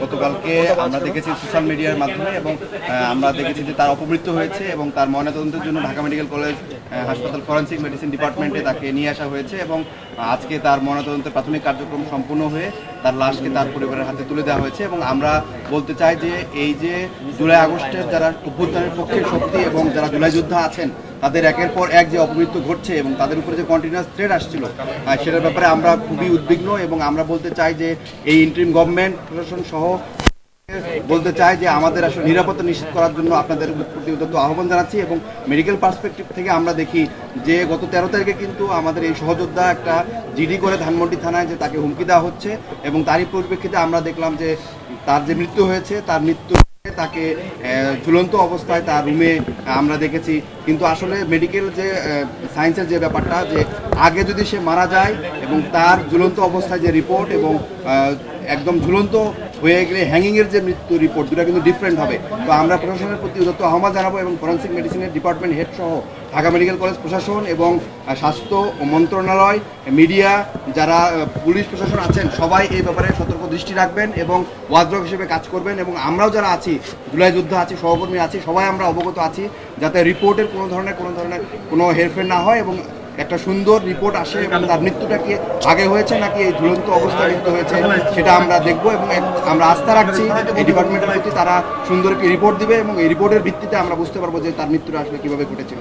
গতকালকে আমরা দেখেছি সোশ্যাল মিডিয়ার মাধ্যমে এবং আমরা দেখেছি যে তার অপমৃত্যু হয়েছে এবং তার ময়নাতদন্তের জন্য ঢাকা মেডিকেল কলেজ হাসপাতাল ফরেন্সিক মেডিসিন ডিপার্টমেন্টে তাকে নিয়ে আসা হয়েছে এবং আজকে তার ময়নাতদন্তের প্রাথমিক কার্যক্রম সম্পূর্ণ হয়ে তার লাশকে তার পরিবারের হাতে তুলে দেওয়া হয়েছে। এবং আমরা বলতে চাই যে এই যে জুলাই আগস্টের যারা অভ্যুত্থানের পক্ষের শক্তি এবং যারা জুলাই যোদ্ধা আছেন তাদের একের পর এক যে অপমৃত্যু ঘটছে এবং তাদের উপরে যে কন্টিনিউয়াস থ্রেট আসছিল সেটার ব্যাপারে আমরা খুবই উদ্বিগ্ন। এবং আমরা বলতে চাই যে এই ইন্টারিম গভর্নমেন্ট প্রশাসন সহ বলতে চাই যে আমাদের আসলে নিরাপত্তা নিশ্চিত করার জন্য আপনাদের প্রতি উদ্যত আহ্বান জানাচ্ছি। এবং মেডিকেল পার্সপেক্টিভ থেকে আমরা দেখি যে গত 13 তারিখে কিন্তু আমাদের এই সহযোদ্ধা একটা জিডি করে ধানমন্ডি থানায় যে তাকে হুমকি দেওয়া হচ্ছে এবং তারই পরিপ্রেক্ষিতে আমরা দেখলাম যে তার যে মৃত্যু হয়েছে তার মৃত্যু তাকে ঝুলন্ত অবস্থায় তার রুমে আমরা দেখেছি। কিন্তু আসলে মেডিকেল যে সায়েন্সের যে ব্যাপারটা যে আগে যদি সে মারা যায় এবং তার ঝুলন্ত অবস্থায় যে রিপোর্ট এবং একদম ঝুলন্ত হয়ে গেলে হ্যাঙ্গিংয়ের যে মৃত্যু রিপোর্ট দুটো কিন্তু ডিফারেন্ট হবে। তো আমরা প্রশাসনের প্রতি উদ্যত আহ্বান জানাবো এবং ফরেন্সিক মেডিসিনের ডিপার্টমেন্ট হেড সহ ঢাকা মেডিকেল কলেজ প্রশাসন এবং স্বাস্থ্য মন্ত্রণালয়, মিডিয়া, যারা পুলিশ প্রশাসন আছেন সবাই এই ব্যাপারে সতর্ক দৃষ্টি রাখবেন এবং ওয়াচডগ হিসেবে কাজ করবেন। এবং আমরাও যারা আছি জুলাই যোদ্ধা আছি, সহকর্মী আছি, সবাই আমরা অবগত আছি যাতে রিপোর্টের কোনো ধরনের কোনো হেরফের না হয় এবং একটা সুন্দর রিপোর্ট আসে এবং তার মৃত্যুটা কি আগে হয়েছে নাকি এই ঝুলন্ত অবস্থায় মৃত্যু হয়েছে সেটা আমরা দেখব। এবং আমরা আস্থা রাখছি এই ডিপার্টমেন্টের প্রতি, তারা সুন্দর একটি রিপোর্ট দিবে এবং এই রিপোর্টের ভিত্তিতে আমরা বুঝতে পারবো যে তার মৃত্যুটা আসলে কীভাবে ঘটেছিল।